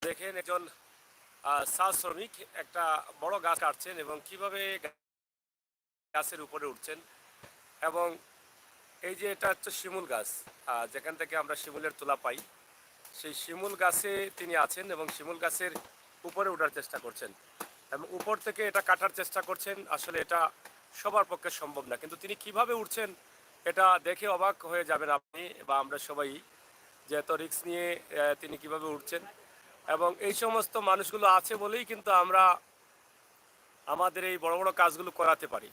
দেখেন একজন চা শ্রমিক একটা বড় গাছ কাটছেন এবং কিভাবে গাছের উপরে উঠছেন। এবং এই যে এটা হচ্ছে শিমুল গাছ, যেখান থেকে আমরা শিমুলের তুলা পাই, সেই শিমুল গাছে তিনি আছেন এবং শিমুল গাছের উপরে ওঠার চেষ্টা করছেন এবং উপর থেকে এটা কাটার চেষ্টা করছেন। আসলে এটা সবার পক্ষে সম্ভব না, কিন্তু তিনি কিভাবে উঠছেন এটা দেখে অবাক হয়ে যাবেন আপনি বা আমরা সবাই, যে এত রিস্ক নিয়ে তিনি কিভাবে উঠছেন। এবং এই সমস্ত মানুষগুলো আছে বলেই কিন্তু আমরা আমাদের এই বড় বড় কাজগুলো করাতে পারি।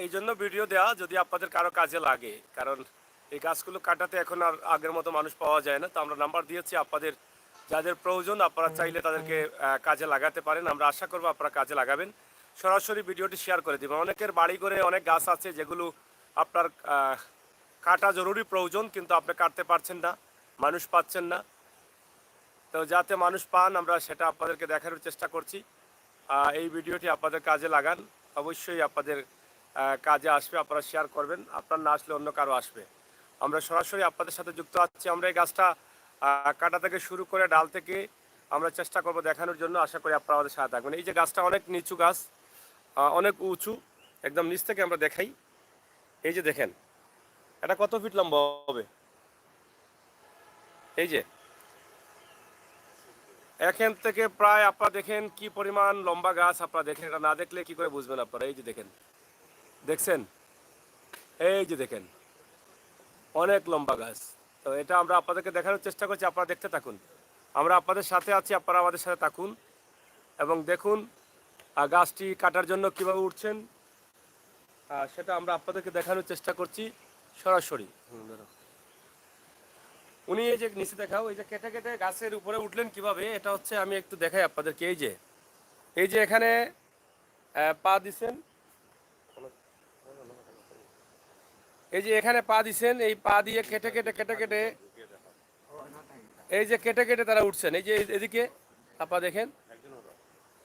এই জন্য ভিডিও দেওয়া, যদি আপনাদের কারো কাজে লাগে, কারণ এই গাছগুলো কাটাতে এখন আর আগের মতো মানুষ পাওয়া যায় না। তো আমরা নাম্বার দিয়েছি, আপনাদের যাদের প্রয়োজন আপনারা চাইলে তাদেরকে কাজে লাগাতে পারেন। আমরা আশা করবো আপনারা কাজে লাগাবেন। সরাসরি ভিডিওটি শেয়ার করে দেবেন। অনেকের বাড়ি করে অনেক গাছ আছে যেগুলো আপনার কাটা জরুরি প্রয়োজন, কিন্তু আপনি কাটতে পারছেন না, মানুষ পাচ্ছেন না। তো যাতে মানুষ পান আমরা সেটা আপনাদেরকে দেখানোর চেষ্টা করছি। এই ভিডিওটি আপনাদের কাজে লাগান, অবশ্যই আপনাদের কাজে আসবে। আপনারা শেয়ার করবেন, আপনার না আসলে অন্য কারো আসবে। আমরা সরাসরি আপনাদের সাথে যুক্ত আছি। আমরা এই গাছটা কাটা থেকে শুরু করে ডাল থেকে আমরা চেষ্টা করব দেখানোর জন্য। আশা করি আপনারা আমাদের সাথে থাকবেন। এই যে গাছটা অনেক নিচু গাছ, অনেক উঁচু, একদম নিচ থেকে আমরা দেখাই। এই যে দেখেন এটা কত ফিট লম্বা হবে। এই যে এখান থেকে প্রায় আপনারা দেখেন কি পরিমাণ লম্বা গাছ। আপনারা দেখেন, এটা না দেখলে কি করে বুঝবেন আপনারা। এই যে দেখেন, দেখছেন, এই যে দেখেন অনেক লম্বা গাছ। তো এটা আমরা আপনাদেরকে দেখানোর চেষ্টা করছি, আপনারা দেখতে থাকুন। আমরা আপনাদের সাথে আছি, আপনারা আমাদের সাথে থাকুন এবং দেখুন গাছটি কাটার জন্য কিভাবে উঠছেন সেটা আমরা আপনাদেরকে দেখানোর চেষ্টা করছি সরাসরি। উনি এই যে নিচে দেখাও, এই যে কেটে কেটে গাছের উপরে উঠলেন কিভাবে, এটা হচ্ছে আমি একটু দেখাই আপনাদেরকে। এই যে এখানে পা দিছেন, এই যে এখানে পা দিছেন, এই পা দিয়ে কেটে কেটে কেটে কেটে এই যে কেটে কেটে তারা উঠছেন। এই যে এদিকে আপনারা দেখেন,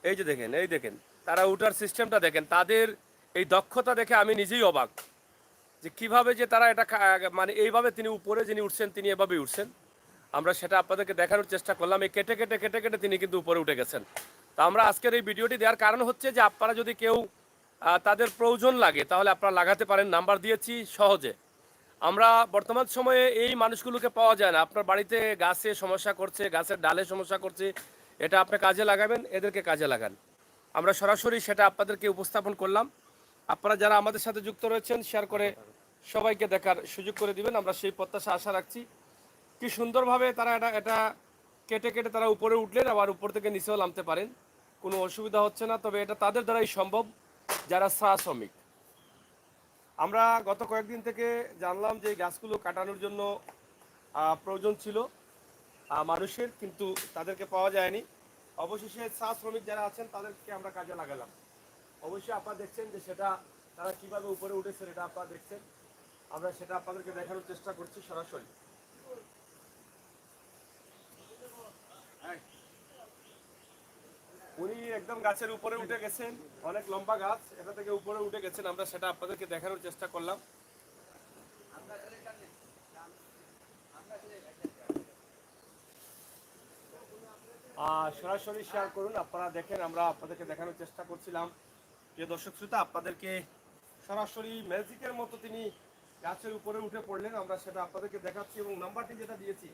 এই যে দেখেন, এই দেখেন তারা উঠার সিস্টেমটা দেখেন। তাদের এই দক্ষতা দেখে আমি নিজেই অবাক, যে কিভাবে যে তারা এটা মানে এইভাবে তিনি উপরে যিনি উঠছেন তিনি এভাবেই উঠছেন। আমরা সেটা আপনাদেরকে দেখানোর চেষ্টা করলাম। এই কেটে কেটে কেটে কেটে তিনি কিন্তু উপরে উঠে গেছেন। তো আমরা আজকের এই ভিডিওটি দেওয়ার কারণ হচ্ছে যে আপনারা যদি কেউ তাদের প্রয়োজন লাগে তাহলে আপনারা লাগাতে পারেন। নাম্বার দিয়েছি সহজে। আমরা বর্তমান সময়ে এই মানুষগুলোকে পাওয়া যায় না। আপনার বাড়িতে গাছে সমস্যা করছে, গাছের ডালে সমস্যা করছে, এটা আপনি কাজে লাগাবেন, এদেরকে কাজে লাগান। আমরা সরাসরি সেটা আপনাদেরকে উপস্থাপন করলাম। আপনারা যারা আমাদের সাথে যুক্ত রয়েছেন শেয়ার করে সবাইকে দেখার সুযোগ করে দিবেন, আমরা সেই প্রত্যাশা আশা রাখছি। কি সুন্দরভাবে তারা এটা কেটে কেটে তারা উপরে উঠলেন, আবার উপর থেকে নিচেও নামতে পারেন, কোনো অসুবিধা হচ্ছে না। তবে এটা তাদের দ্বারাই সম্ভব যারা চা শ্রমিক। আমরা গত কয়েকদিন থেকে জানলাম যে এই গাছগুলো কাটানোর জন্য প্রয়োজন ছিল মানুষের, কিন্তু তাদেরকে পাওয়া যায়নি। অবশেষে চা শ্রমিক যারা আছেন তাদেরকে আমরা কাজে লাগালাম। অবশ্যই আপনারা দেখছেন যে সেটা তারা কিভাবে উপরে উঠেছে, এটা আপনারা দেখছেন। আমরা সেটা আপনাদেরকে দেখানোর চেষ্টা করছি সরাসরি। উনি একদম গাছের উপরে উঠে গেছেন, অনেক লম্বা গাছ, এটা থেকে উপরে উঠে গেছেন। আমরা সেটা আপনাদেরকে দেখানোর চেষ্টা করলাম। সরাসরি শেয়ার করুন, আপনারা দেখেন। আমরা আপনাদেরকে দেখানোর চেষ্টা করছিলাম। প্রিয় দর্শক শ্রোতা, আপনাদেরকে সরাসরি ম্যাজিকের মতো তিনি গাছের উপরে উঠে পড়লেন। আমরা সেটা আপনাদেরকে দেখাচ্ছি এবং নাম্বারটি যেটা দিয়েছি,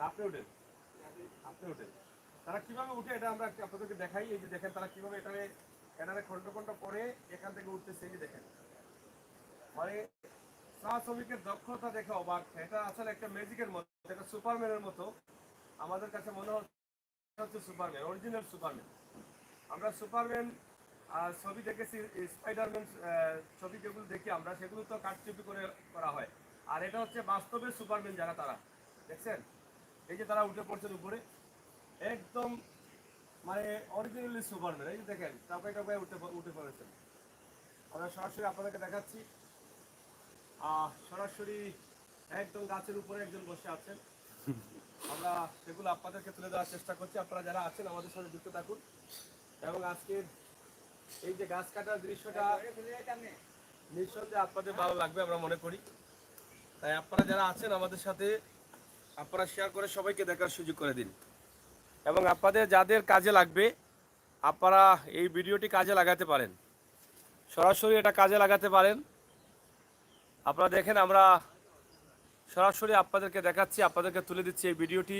আপনি উঠেন, আপনি উঠেন। তারা কিভাবে উঠে এটা আমরা আপনাদেরকে দেখাই। এই যে দেখেন তারা কিভাবে এটারে খন্ড খন্ড করে এখান থেকে উঠতেছে। এই যে দেখেন, মানে চা শ্রমিকের দক্ষতা দেখে অবাক। এটা আসলে একটা ম্যাজিকের মতো, এটা সুপারম্যানের মতো আমাদের কাছে মনে হচ্ছে। Superman, original Superman. আমরা সুপারম্যান ছবি দেখেছি, স্পাইডারম্যান ছবি যেগুলো দেখি আমরা, সেগুলো তো কাটছবি করে করা হয়। আর এটা হচ্ছে বাস্তবের সুপারম্যান যারা, তারা দেখছেন। এই যে তারা উঠে পড়ছেন উপরে, একদম মানে অরিজিনালি সুপারম্যান। এই যে দেখেন টাকায় টাকায় উঠে পড়েছেন। আমরা সরাসরি আপনাদেরকে দেখাচ্ছি। সরাসরি একদম গাছের উপরে একজন বসে আছেন। আমরা সেগুলো আপনাদেরকে তুলে দেওয়ার চেষ্টা করছি। আপনারা যারা আছেন আমাদের সাথে যুক্ত থাকুন এবং আজকের এই যে গাছ কাটার দৃশ্যটা নিঃসন্দেহে আপনাদের ভালো লাগবে আমরা মনে করি। তাই আপনারা যারা আছেন আমাদের সাথে, আপনারা শেয়ার করে সবাইকে দেখার সুযোগ করে দিন। এবং আপনাদের যাদের কাজে লাগবে আপনারা এই ভিডিওটি কাজে লাগাতে পারেন, সরাসরি এটা কাজে লাগাতে পারেন। আপনারা দেখেন আমরা সরাসরি আপনাদেরকে দেখাচ্ছি, আপনাদেরকে তুলে দিচ্ছি এই ভিডিওটি।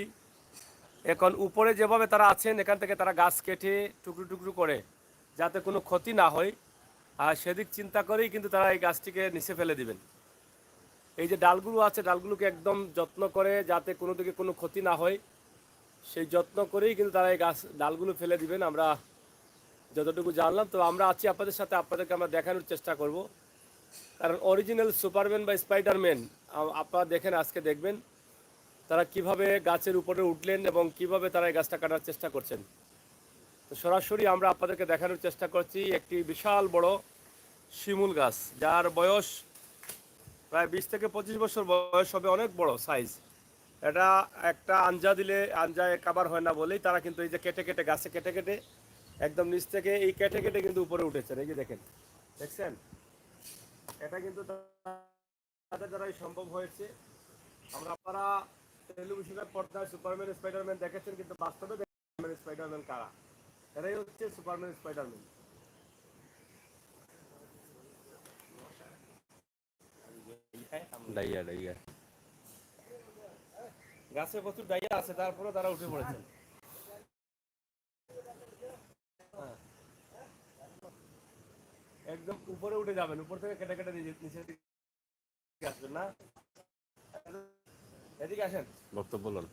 এখন উপরে যেভাবে তারা আছেন এখান থেকে তারা গাছ কেটে টুকরো টুকরো করে যাতে কোনো ক্ষতি না হয়, আর সেদিক চিন্তা করেই কিন্তু তারা এই গাছটিকে নিচে ফেলে দিবেন। এই যে ডালগুলো আছে ডালগুলোকে একদম যত্ন করে যাতে কোনো দিকে কোনো ক্ষতি না হয় সেই যত্ন করেই কিন্তু তারা এই গাছ ডালগুলো ফেলে দিবেন। আমরা যতটুকু জানলাম, তো আমরা আছি আপনাদের সাথে, আপনাদেরকে আমরা দেখানোর চেষ্টা করব। কারণ অরিজিনাল সুপারম্যান বা স্পাইডারম্যান আপনারা দেখেন, আজকে দেখবেন তারা কিভাবে গাছের উপরে উঠলেন এবং কিভাবে তারা এই গাছটা কাটার চেষ্টা করছেন। তো সরাসরি আমরা আপনাদেরকে দেখানোর চেষ্টা করছি একটি বিশাল বড় শিমুল গাছ, যার বয়স প্রায় 20 থেকে 25 বছর বয়স হবে, অনেক বড় সাইজ। এটা একটা আঞ্জা দিলে আঞ্জায় কাবার হয় না বলেই তারা কিন্তু এই যে কেটে কেটে গাছে কেটে কেটে একদম নিচ থেকে এই কেটে কেটে কিন্তু উপরে উঠেছেন। এই যে দেখেন, দেখছেন, এটা কিন্তু তাদের দ্বারাই সম্ভব হয়েছে। আমরা আপনারা টেলিভিশনের পর্দায় সুপারম্যান স্পাইডারম্যান দেখেছেন, কিন্তু বাস্তবে সুপারম্যান স্পাইডারম্যান কারা? এরাই হচ্ছে সুপারম্যান স্পাইডারম্যান। ডাইয়া ডাইয়া গাছে প্রচুর ডাইয়া আছে, তারপরে তারা উঠে পড়েছেন। হ্যাঁ, একদম উপরে উঠে যাবেন, উপর থেকে কেটে কেটে নিচের দিকে আসবেন না। এদিকে আসেন, বক্তব্য বলুন।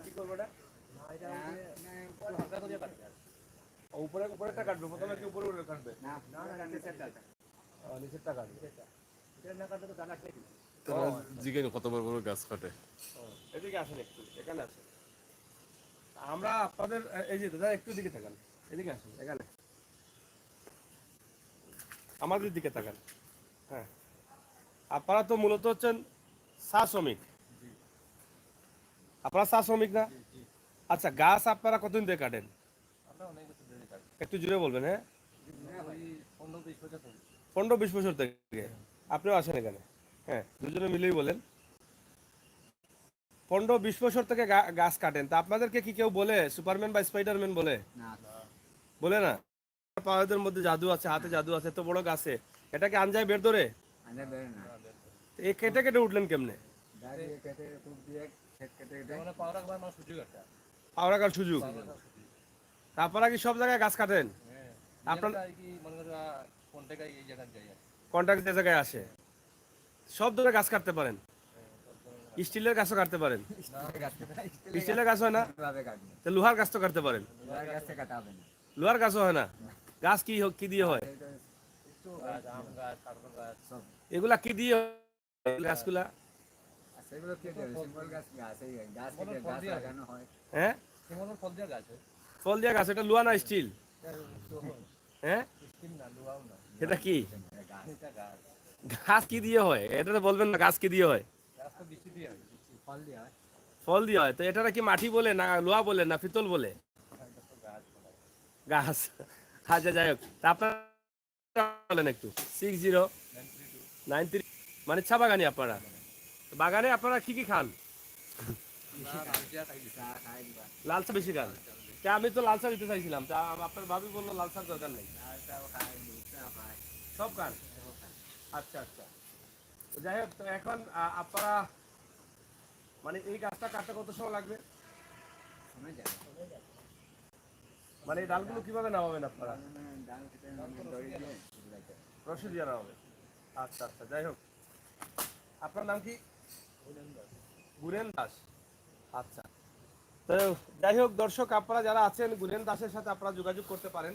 কি করবো এটা? উপরে উপরেরটা কাটবে, প্রথমে কি উপরে উপরে কাটবে? নিচেরটা কাটবে। জিজ্ঞেস কত বড় বড় গাছ কাটে। এদিকে আসেন, একটু এখানে আসেন। আমরা আপনাদের এই যে দাদা একটু দিকে তাকান, এদিকে আসেন, এখানে আমাদের দিকে তাকান। হ্যাঁ, আপনারা তো মূলত হচ্ছেন চা শ্রমিক, আপনারা চা শ্রমিক না? আচ্ছা, গাছ আপনারা কতদিন ধরে কাটেন? একটু জুড়ে বলবেন। হ্যাঁ, 15-20 বছর থেকে আপনিও আসেন এখানে? হ্যাঁ, দুজনে মিলেই বলেন 15-20 বছর থেকে গাছ কাটেন। তা আপনাদেরকে কি কেউ বলে সুপারম্যান বা স্পাইডারম্যান বলে? বলে না? পাহাড়ের মধ্যে জাদু আছে, হাতে জাদু আছে, তো বড় গাছে এটাকে আঞ্জায় বের ধরে এই কেটে কেটে উঠলেন কেমনে? পাওরাকার সুযোগ। তারপরে কি সব জায়গায় গাছ কাটেন? আপনার কন্ট্রাক্ট যে জায়গায় আসে সব ধরে গাছ কাটতে পারেন? স্টিলের গাছও কাটতে পারেন? স্টিলের গাছ হয় না, তো লোহার গাছ তো কাটতে পারেন? লোহার গাছও হয় না? গাছ কি কি দিয়ে হয়? এগুলা কি দিয়ে গাছগুলা? হ্যাঁ, ফল দিয়া গাছ। এটা লোহা না স্টিল? হ্যাঁ, এটা কি গাছ কি দিয়ে হয়? এটা তো বলবেন না, গাছ কি দিয়ে হয়? ফল দিয়ে হয়। তো এটা কি মাটি বলে না লোহা বলে না পিতল বলে? গাছ। আচ্ছা, যাই হোক, তা আপনারা বলেন একটু। 6093 মানে চা বাগানি আপনারা? বাগানে আপনারা কি কি খান? লাল চা বেশি খান? তা আমি তো লাল চা দিতে চাইছিলাম, তা আপনার ভাবি বললো লাল চার দরকার নেই, সব খান। আচ্ছা আচ্ছা, যাই হোক, তো এখন আপনারা মানে এই গাছটা কাটতে কত সময় লাগবে? মানে এই ডালগুলো কিভাবে নামাবেন আপনারা? রশি দিয়ে নামাবেন? আচ্ছা আচ্ছা, যাই হোক, আপনার নাম কি? গুরেন দাস। আচ্ছা, তো যাই হোক দর্শক, আপনারা যারা আছেন গুরেন দাসের সাথে আপনারা যোগাযোগ করতে পারেন।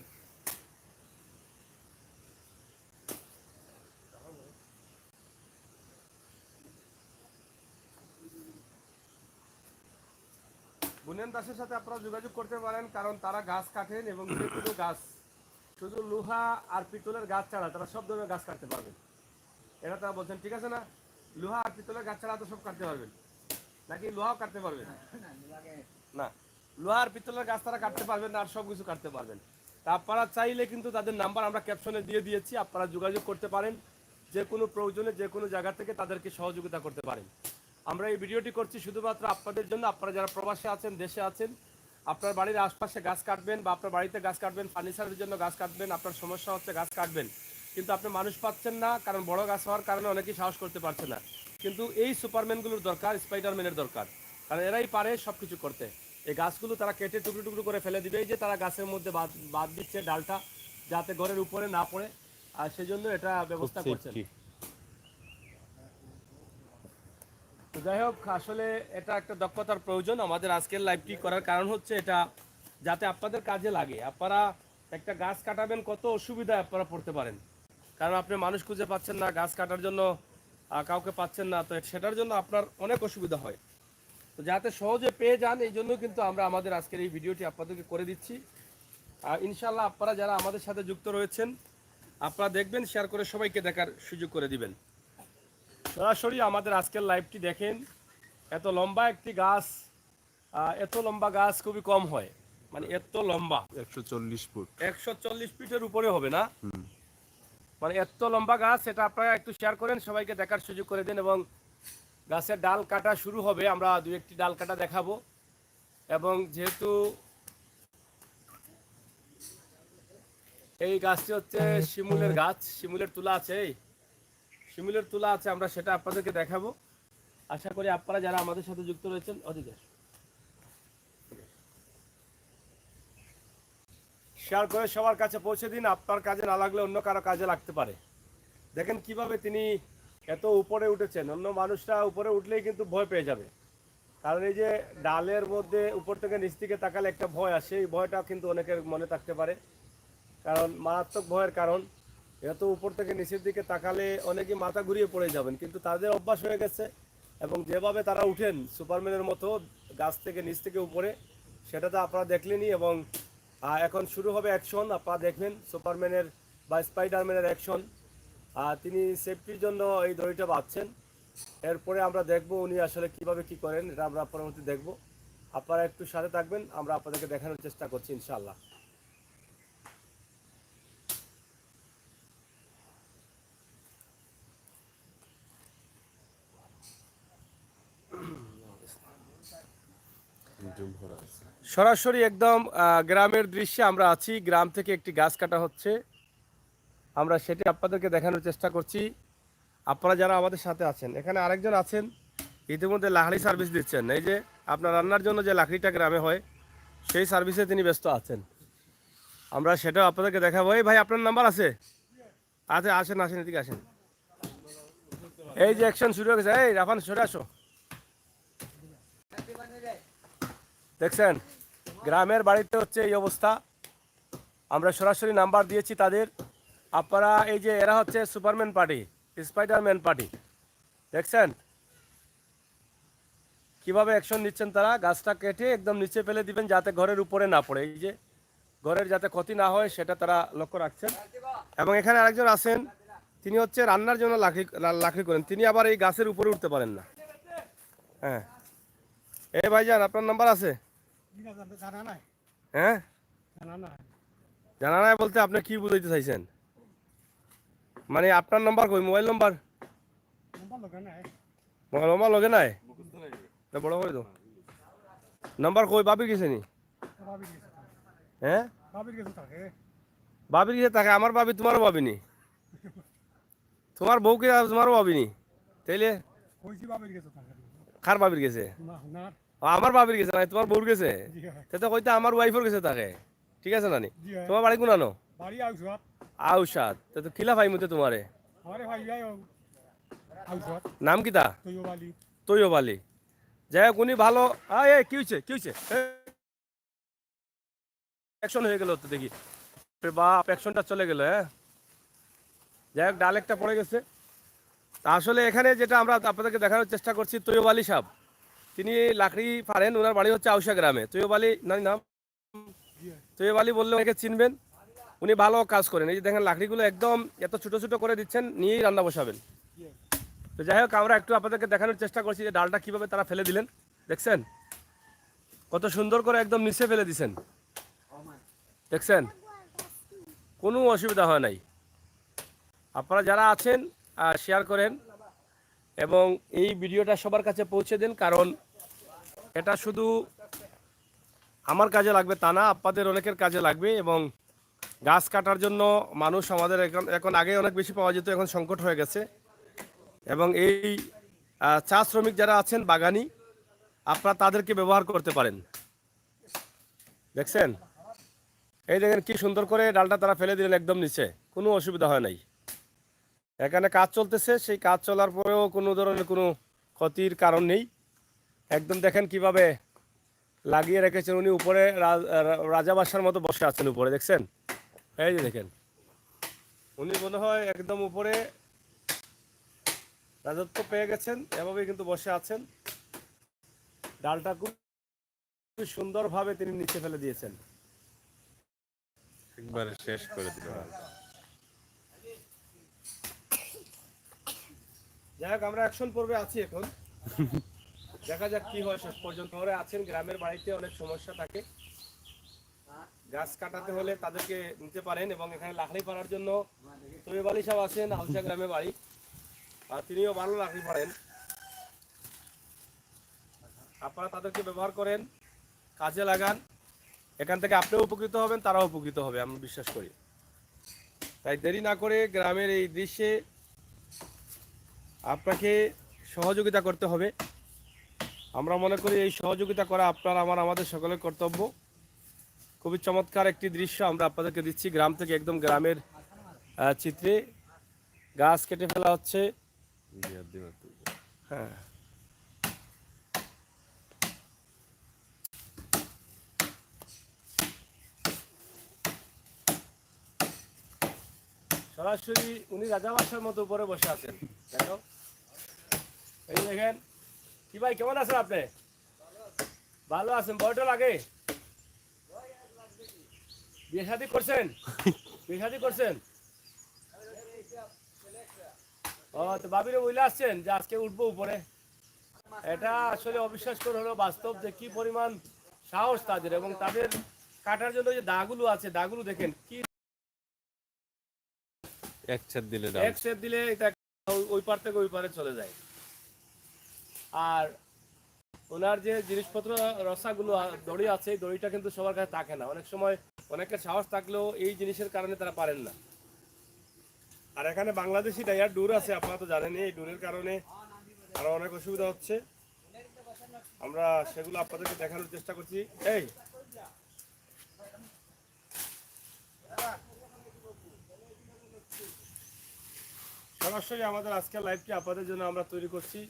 গুরেন দাসের সাথে আপনারা যোগাযোগ করতে পারেন, কারণ তারা গাছ কাটেন এবং যে কোনো গাছ, শুধু লোহা আর পিতলের গাছ ছাড়া তারা সব ধরনের গাছ কাটতে পারবেন। এটা তারা বলছেন, ঠিক আছে না? লোহা আর পিতলের গাছ ছাড়া তো সব কাটতে পারবেন, নাকি লোহাও কাটতে পারবেন? না, লোহা আর পিতলের গাছ তারা কাটতে পারবেন না, আর সব কিছু কাটতে পারবেন। তা আপনারা চাইলে কিন্তু তাদের নাম্বার আমরা ক্যাপশনে দিয়ে দিয়েছি, আপনারা যোগাযোগ করতে পারেন, যে কোনো প্রয়োজনে যে কোনো জায়গা থেকে তাদেরকে সহযোগিতা করতে পারেন। আমরা এই ভিডিওটি করছি শুধুমাত্র আপনাদের জন্য, আপনারা যারা প্রবাসে আছেন, দেশে আছেন, আপনার বাড়ির আশপাশে গাছ কাটবেন বা আপনার বাড়িতে গাছ কাটবেন, ফার্নিচারের জন্য গাছ কাটবেন, আপনার সমস্যা হচ্ছে গাছ কাটবেন, কিন্তু আপনি মানুষ পাচ্ছেন না, কারণ বড় গাছ হওয়ার কারণে অনেকেই সাহস করতে পারছে না। কিন্তু এই সুপারম্যানগুলোর দরকার, স্পাইডারম্যানের দরকার, কারণ এরাই পারে সব কিছু করতে। এই গাছগুলো তারা কেটে টুকরো টুকরো করে ফেলে দিবে, এই যে তারা গাছের মধ্যে বাদ দিচ্ছে ডালটা, যাতে ঘরের উপরে না পড়ে, আর সেজন্য এটা ব্যবস্থা করছেন। তো যাই হোক, আসলে এটা একটা দক্ষতার প্রয়োজন। আমাদের আজকের লাইভটি করার কারণ হচ্ছে এটা, যাতে আপনাদের কাজে লাগে। আপনারা একটা গাছ কাটাবেন, কত অসুবিধায় আপনারা পড়তে পারেন, কারণ আপনি মানুষ খুঁজে পাচ্ছেন না, গাছ কাটার জন্য কাউকে পাচ্ছেন না, তো সেটার জন্য আপনার অনেক অসুবিধা হয়। তো যাতে সহজে পেয়ে যান, এই জন্য কিন্তু আমরা আমাদের আজকের এই ভিডিওটি আপনাদেরকে করে দিচ্ছি। আর ইনশাল্লাহ আপনারা যারা আমাদের সাথে যুক্ত রয়েছেন, আপনারা দেখবেন, শেয়ার করে সবাইকে দেখার সুযোগ করে দিবেন। সরাসরি আমাদের আজকের লাইভটি দেখেন। এত লম্বা একটি গাছ, এত লম্বা গাছ খুবই কম হয়, মানে এত লম্বা 140 ফুট। 140 ফিটের উপরে হবে না, মানে এত লম্বা গাছ। এটা আপনারা একটু শেয়ার করেন, সবাইকে দেখার সুযোগ করে দিন। এবং গাছের ডাল কাটা শুরু হবে, আমরা দু একটি ডাল কাটা দেখাবো। এবং যেহেতু এই গাছটি হচ্ছে শিমুলের গাছ, শিমুলের তুলা আছে, এই শিমুলের তুলা আছে, আমরা সেটা আপনাদেরকে দেখাবো। আশা করি আপনারা যারা আমাদের সাথে যুক্ত রয়েছেন, অধিকার শেয়ার করে সবার কাছে পৌঁছে দিন। আপনার কাজে না লাগলে অন্য কারো কাজে লাগতে পারে। দেখেন কিভাবে তিনি এত উপরে উঠেছেন, অন্য মানুষরা উপরে উঠলেই কিন্তু ভয় পেয়ে যাবে, কারণ এই যে ডালের মধ্যে উপর থেকে নিচ দিকে তাকালে একটা ভয় আসে, এই ভয়টা কিন্তু অনেকের মনে থাকতে পারে, কারণ মারাত্মক ভয়ের কারণ। এত উপর থেকে নিচের দিকে তাকালে অনেকেই মাথা ঘুরিয়ে পড়ে যাবেন, কিন্তু তাদের অভ্যাস হয়ে গেছে। এবং যেভাবে তারা উঠেন সুপারম্যানের মতো গাছ থেকে নিচ থেকে উপরে, সেটা তো আপনারা দেখলেনই। এবং এখন শুরু হবে অ্যাকশন, আপনারা দেখবেন সুপারম্যানের বা স্পাইডারম্যানের অ্যাকশন। তিনি সেফটির জন্য এই দড়িটা বাঁধছেন, এরপরে আমরা দেখব উনি আসলে কিভাবে কি করেন, এটা আমরা পরবর্তী দেখব। আপনারা একটু সাথে থাকবেন, আমরা আপনাদেরকে দেখানোর চেষ্টা করছি ইনশাআল্লাহ। সরাসরি একদম গ্রামের দৃশ্যে আমরা আছি, গ্রাম থেকে একটি গাছ কাটা হচ্ছে, আমরা সেটি আপনাদেরকে দেখানোর চেষ্টা করছি। আপনারা যারা আমাদের সাথে আছেন, এখানে আরেকজন আছেন, ইতিমধ্যে লাকড়ি সার্ভিস দিচ্ছেন। এই যে আপনার রান্নার জন্য যে লাকড়িটা গ্রামে হয়, সেই সার্ভিসে তিনি ব্যস্ত আছেন, আমরা সেটাও আপনাদেরকে দেখাবো। এই ভাই, আপনার নাম্বার আছে? আচ্ছা, আসেন আসেন, এদিকে আসেন। এই যে অ্যাকশন শুরু হয়ে গেছে, এই রাফান সরে আসো। দেখছেন গ্রামের বাড়িতে হচ্ছে এই অবস্থা। আমরা সরাসরি নাম্বার দিয়েছি তাদের। আপনারা এই যে এরা হচ্ছে সুপারম্যান পার্টি, স্পাইডারম্যান পার্টি, দেখছেন কিভাবে অ্যাকশন নিচ্ছেন তারা। গাছটা কেটে একদম নিচে ফেলে দিবেন, যাতে ঘরের উপরে না পড়ে, এই যে ঘরের যাতে ক্ষতি না হয় সেটা তারা লক্ষ্য রাখছেন। এবং এখানে আরেকজন আছেন, তিনি হচ্ছে রান্নার জন্য লাকড়ি করেন, তিনি আবার এই গাছের উপরে উঠতে পারেন না। হ্যাঁ, এই ভাইজান, আপনার নাম্বার আছে? হ্যাঁ, জানা নাই বলতে আপনি কি বুঝাইতে চাইছেন? মানে আপনার নাম্বার কই, মোবাইল নাম্বার? মোবাইল নাম্বার লগে নাই, বড় করে তো নাম্বার কই, বাবির গেছে নি? হ্যাঁ, বাবির গেছে থাকে, আমার বাবি তোমারও বাবিনি, তোমার বউকে তোমারও বাবিনি, তাইলে কার বাবির গেছে? আমার বাবির গেছে না, তোমার বউর গেছে, তো কইতে আমার ওয়াইফের গেছে থাকে, ঠিক আছে নানি? তোমার বাড়ি কোন আনো? আউসাদ, তো খিলা ভাই মতে তোমারে নাম কিতা? তৈয়ব আলী। যাই হোক, উনি ভালো। কি হয়েছে, কি হয়েছে? অ্যাকশন হয়ে গেল তো দেখি, বাপ অ্যাকশনটা চলে গেল। হ্যাঁ, যাই হোক, ডাল একটা পড়ে গেছে। আসলে এখানে যেটা আমরা আপনাদেরকে দেখানোর চেষ্টা করছি, তৈয়ব আলী সাহেব, তিনি লাকড়ি পারেন, ওনার বাড়ি হচ্ছে আউসা গ্রামে। তৈয়ব আলী নাম, তৈয়ব আলী বললে অনেকে চিনবেন, উনি ভালো কাজ করেন। এই যে দেখেন লাকড়িগুলো একদম এত ছোট ছোট করে দিচ্ছেন, নিয়েই রান্না বসাবেন। তো যাই হোক, আমরা একটু আপনাদেরকে দেখানোর চেষ্টা করছি যে ডালটা কিভাবে তারা ফেলে দিলেন। দেখছেন কত সুন্দর করে একদম নিচে ফেলে দিছেন, দেখছেন কোনো অসুবিধা হয় নাই। আপনারা যারা আছেন শেয়ার করেন এবং এই ভিডিওটা সবার কাছে পৌঁছে দিন, কারণ এটা শুধু আমার কাজে লাগবে তা না, আপনাদের অনেকের কাজে লাগবে। এবং গাছ কাটার জন্য মানুষ আমাদের এখন এখন আগে অনেক বেশি পাওয়া যেত, এখন সংকট হয়ে গেছে। এবং এই চা শ্রমিক যারা আছেন বাগানি, আপনারা তাদেরকে ব্যবহার করতে পারেন। দেখছেন এই দেখেন কি সুন্দর করে ডালটা তারা ফেলে দিলেন একদম নিচে, কোনো অসুবিধা হয় নাই। এখানে কাজ চলতেছে, সেই কাজ চলার পরেও কোনো ধরনের কোনো ক্ষতির কারণ নেই। একদম দেখেন কিভাবে লাগিয়ে রেখেছেন, উনি উপরে রাজা বাসার মতো বসে আছেন উপরে, দেখছেন এই যে দেখেন উনি মনে হয় একদম উপরে রাজত্ব পেয়ে গেছেন, এভাবেই কিন্তু বসে আছেন। ডালটা খুব সুন্দরভাবে তিনি নিচে ফেলে দিয়েছেন, একবারে শেষ করে দিল। যাই হোক, আমরা অ্যাকশন পর্বে আছি এখন, দেখা যাক কি হয় শেষ পর্যন্ত। ওরা আছেন গ্রামের বাড়িতে, অনেক সমস্যা থাকে, গাছ কাটাতে হলে তাদেরকে নিতে পারেন। এবং এখানে লাকড়ি পাড়ার জন্য তৈব আলী সাহেব আছেন, হালসা গ্রামে বাড়ি, আর তিনিও ভালো লাকড়ি পাড়েন। আপনারা তাদেরকে ব্যবহার করেন, কাজে লাগান, এখান থেকে আপনিও উপকৃত হবেন, তারাও উপকৃত হবে, আমি বিশ্বাস করি। তাই দেরি না করে গ্রামের এই দৃশ্যে আপনাকে সহযোগিতা করতে হবে। আমরা মনে করি এই সহযোগিতা করা আপনার আমাদের সকলের কর্তব্য। খুবই চমৎকার একটি দৃশ্য আমরা আপনাদেরকে দিচ্ছি গ্রাম থেকে, একদম গ্রামের চিত্রে গাছ কেটে ফেলা হচ্ছে। হ্যাঁ, সরাসরি উনি রাজা বাসার মতো উপরে বসে আছেন, দেখো এই দেখেন। কি ভাই, কেমন আছেন আপনি? ভালো আছেন? বয়টা লাগে? বিয়ে শাদী করছেন? বিয়ে শাদী করছেন? ও, তো ভাবিরে বলে আসছেন যে আজকে উঠবো উপরে। এটা আসলে অবিশ্বাস করে হলো বাস্তব, যে কি পরিমাণ সাহস তাদের, এবং তাদের কাটার জন্য যে দাগুলো আছে, দাগুলো দেখেন কি, এক ছেদ দিলে এক সেট দিলে এটা ওই পার থেকে ওই পারে চলে যায়। আর ওনার যে জিনিসপত্র রসাগুলো দড়ি আছে, এই দড়িটা কিন্তু সবার কাছে থাকে না, অনেক সময় অনেকের সাহস থাকলেও এই জিনিসের কারণে তারা পারেন না। আর এখানে বাংলাদেশি ডাইয়ার ডুর আছে, আপনারা তো জানেন, এই ডুরের কারণে আরো অনেক অসুবিধা হচ্ছে। আমরা সেগুলো আপনাদেরকে দেখানোর চেষ্টা করছি। এই সরাসরি আমাদের আজকের লাইভটি আপনাদের জন্য আমরা তৈরি করছি।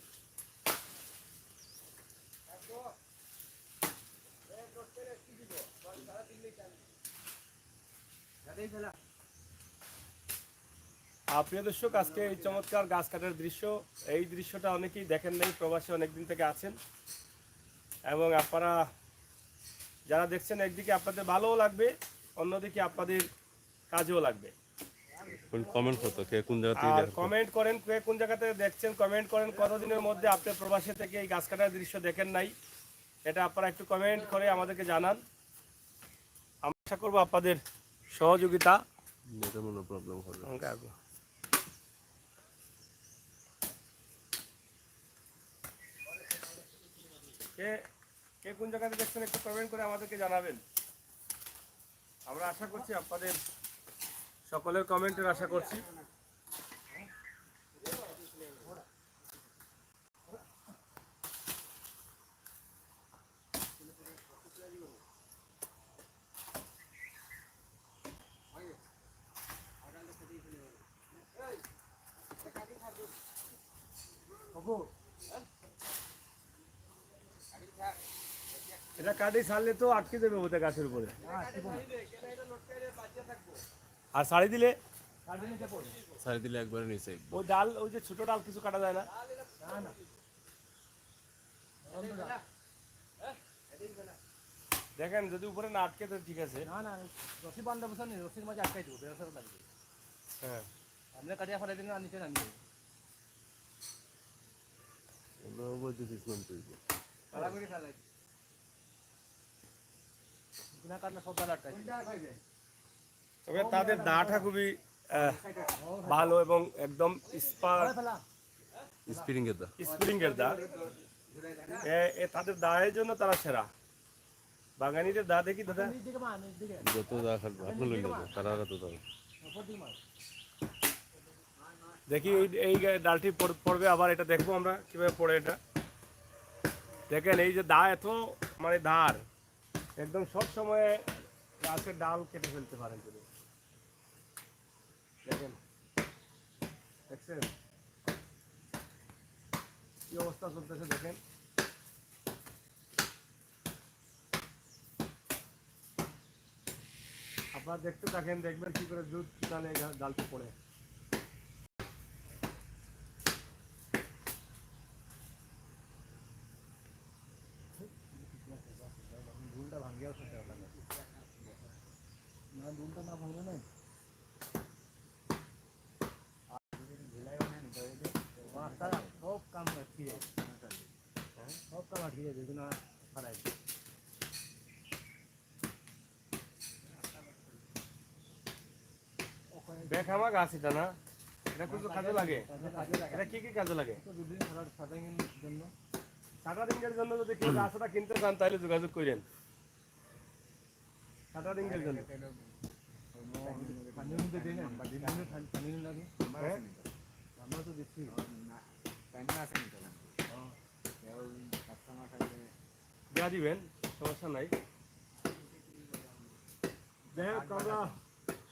প্রিয় দর্শক, আজকে এই চমৎকার গাছ কাটার দৃশ্য, এই দৃশ্যটা অনেকেই দেখেন নাই, প্রবাসে অনেকদিন থেকে আছেন। এবং আপনারা যারা দেখছেন, একদিকে আপনাদের ভালোও লাগবে, অন্যদিকে আপনাদের কাজেও লাগবে। কমেন্ট করতো কে কোন জায়গা থেকে আর কমেন্ট করেন, কে কোন জায়গা থেকে দেখছেন, কমেন্ট করেন কতদিনের মধ্যে আপনি প্রবাসী থেকে এই গাছ কাটার দৃশ্য দেখেন নাই, এটা আপনারা একটু কমেন্ট করে আমাদেরকে জানান। আমরা আশা করবো আপনাদের সহযোগিতা। প্রবলেম হবে। কে কে কোন জায়গাতে দেখছেন একটু কমেন্ট করে আমাদেরকে জানাবেন। আমরা আশা করছি আপনাদের সকলের কমেন্টের আশা করছি। এটা কাটি ছাড়লে তো আটকে যাবে ওদের গাছের উপরে, আর শাড়ি দিলে ছাড়ি দিলে একবারে নিচে। ওই ডাল, ওই যে ছোট ডাল কিছু কাটা যায় না? দেখেন যদি উপরে না আটকে তো ঠিক আছে। না না, রশি বান্ধা বসে নেই, রশির মাঝে আটকাই দেবো, বেরোতে লাগবে। হ্যাঁ, আমরা কাটিয়া ফেলাই দিন আর নিচে নামিয়ে দেবো। উপরে দিয়ে ট্রিটমেন্ট করবে। পালা করে ফেলাই না কাটলে সব দালা আটকাই তবে তাদের দাটা খুবই ভালো এবং একদম ফেলা স্প্রিং এর দা স্প্রিং এর দা। তাদের দায়ের জন্য তারা সেরা। বাঙালিদের দা দেখি দাদা, নিচ দিকে মার নিচ দিকে যত দা খাবে আপনি লইলে তো তারা তো দাও। উপর দিকে মার দেখি এই ডালটি পড়বে, আবার এটা দেখবো আমরা কিভাবে পড়ে। এটা দেখেন, এই যে দা এত মানে ধার, একদম সব সময় গাছের ডাল কেটে ফেলতে পারেন তিনি। দেখেন, দেখছেন কি অবস্থা চলতেছে দেখেন। আপনারা দেখতে থাকেন, দেখবেন কি করে দুধ টানে ডালটি পড়ে। দুলটা ভাঙিয়া শুনতে হবে না দুলটা না ভাঙলে নাই সব কাম আটকিয়ে সব কাম আটকিয়ে যেগুলো হারাই বেখামা গাছ এটা না, এটা কিছু কাজে লাগে। এটা কি কি কাজে লাগে? দুদিন ছাড়ার সাটাইয়ের জন্য শাটারিংয়ের জন্য যদি কেউ গাছটা কিনতে চান তাহলে যোগাযোগ করেন। শাটারিংয়ের জন্য পানির মধ্যে দিই না বা দিন দিনে পানি লাগে হ্যাঁ? আমরা তো দিচ্ছি দেওয়া দিবেন, সমস্যা নাই। যাই হোক, আমরা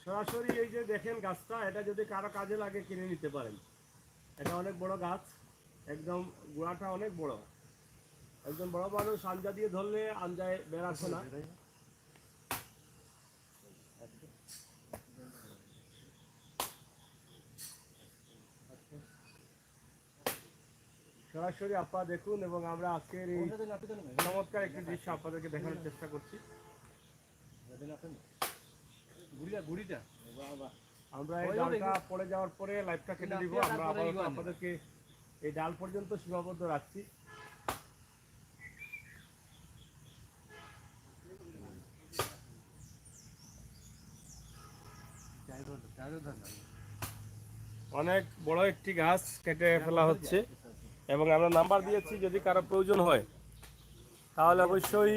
সরাসরি এই যে দেখেন গাছটা, এটা যদি কারো কাজে লাগে কিনে নিতে পারেন। এটা অনেক বড় গাছ, একদম গোড়াটা অনেক বড়। একজন বড় মানুষ আঞ্জা দিয়ে ধরলে আঞ্জায় বের আসে না। সরাসরি আপনারা দেখুন, এবং আমরা আজকের এই চমৎকার একটি দৃশ্য আপনাদেরকে দেখানোর চেষ্টা করছি। গুড়িটা আমরা এই ডালটা পড়ে যাওয়ার পরে লাইভটা কেটে দিব। আমরা আপাতত আপনাদেরকে এই ডাল পর্যন্ত সীমাবদ্ধ রাখছি। অনেক বড় একটি গাছ কেটে ফেলা হচ্ছে, এবং আমরা নাম্বার দিয়েছি, যদি কারো প্রয়োজন হয় তাহলে অবশ্যই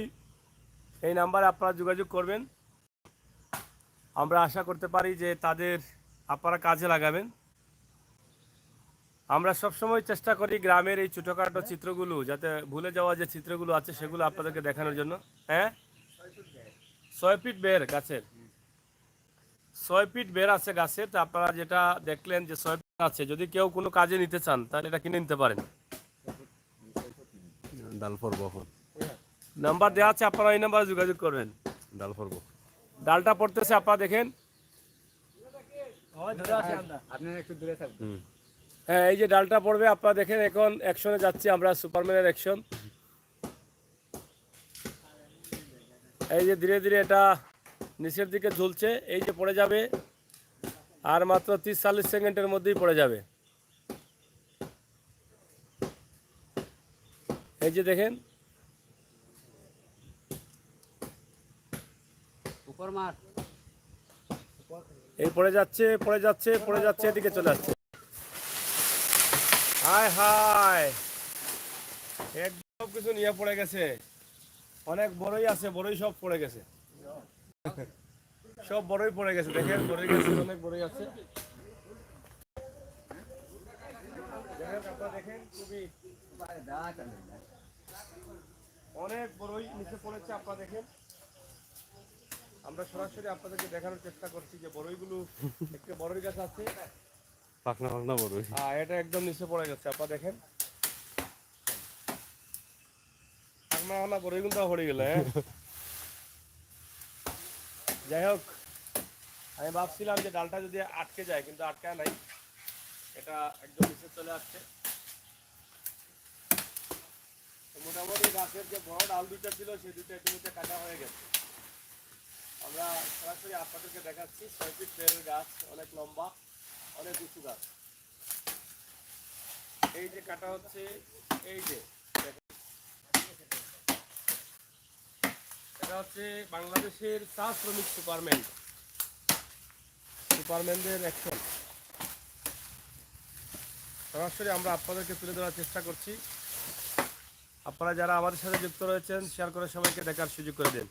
এই নাম্বারে আপনারা যোগাযোগ করবেন। আমরা আশা করতে পারি যে তাদের আপনারা কাজে লাগাবেন। আমরা সবসময় চেষ্টা করি গ্রামের এই ছোটোখাটো চিত্রগুলো, যাতে ভুলে যাওয়া যে চিত্রগুলো আছে সেগুলো আপনাদেরকে দেখানোর জন্য। হ্যাঁ, 6 ফিট বের গাছের, 6 ফিট বের আছে গাছের। তো আপনারা যেটা দেখলেন যে 6 ফিট আছে, যদি কেউ কোনো কাজে নিতে চান তাহলে এটা কিনে নিতে পারেন। ডাল পড়বো এখন, নাম্বার দেওয়া আছে, আপনারা এই নাম্বারে যোগাযোগ করবেন। ডাল পড়বো। ডালটা পড়তেছে, আপনারা দেখেন। আপনারা একটু দূরে থাকবেন। হ্যাঁ, এই যে ডালটা পড়বে, আপনারা দেখেন। এখন অ্যাকশনে যাচ্ছি আমরা, সুপারম্যানের অ্যাকশন। এই যে ধীরে ধীরে এটা নিচের দিকে ঝুলছে, এই যে পড়ে যাবে, আর মাত্র 30-40 সেকেন্ডের মধ্যেই পড়ে যাবে। এই যে দেখেন, উপর মার এই পড়ে যাচ্ছে, পড়ে যাচ্ছে, পড়ে যাচ্ছে, এদিকে চলে আসছে। হায় হায়, একদম কিছু নিয়ে পড়ে গেছে। অনেক বড়ই আছে, বড়ই সব পড়ে গেছে, সব বড়ই পড়ে গেছে। দেখেন, বড়ই গেছে, অনেক বড়ই আছে। আপনারা দেখেন, খুবই অনেক বড়ই নিচে পড়েছে। আপনারা দেখেন, আমরা সরাসরি আপনাদেরকে দেখানোর চেষ্টা করছি যে বড়ইগুলো, একটা বড়ই গাছ আছে, পাকনা পাকনা বড়। এটা একদম নিচে পড়ে গেছে। আপনারা দেখেন, পাকনা বড়ই কিন্তু পড়ে গেল। হ্যাঁ, যাই হোক, আমি ভাবছিলাম যে ডালটা যদি আটকে যায়, কিন্তু আটকায় নাই, এটা একদম নিচে চলে আসছে। মোটামুটি গাছের যে বড় ডাল দুইটা ছিল, সেই দুইটা ইতিমধ্যে কাটা হয়ে গেছে। আমরা সরাসরি আপনাদেরকে দেখাচ্ছি। 6 ফিট বেরের গাছ, অনেক লম্বা, অনেক উঁচু গাছ। এই যে কাটা হচ্ছে, এই যে এরা হচ্ছে বাংলাদেশের চা শ্রমিক সুপারম্যানদের অ্যাকশন। সরাসরি আমরা আপনাদেরকে তুলে ধরার চেষ্টা করছি। আপনারা যারা আমাদের সাথে যুক্ত রয়েছেন শেয়ার করে সবাইকে দেখার সুযোগ করে দিন।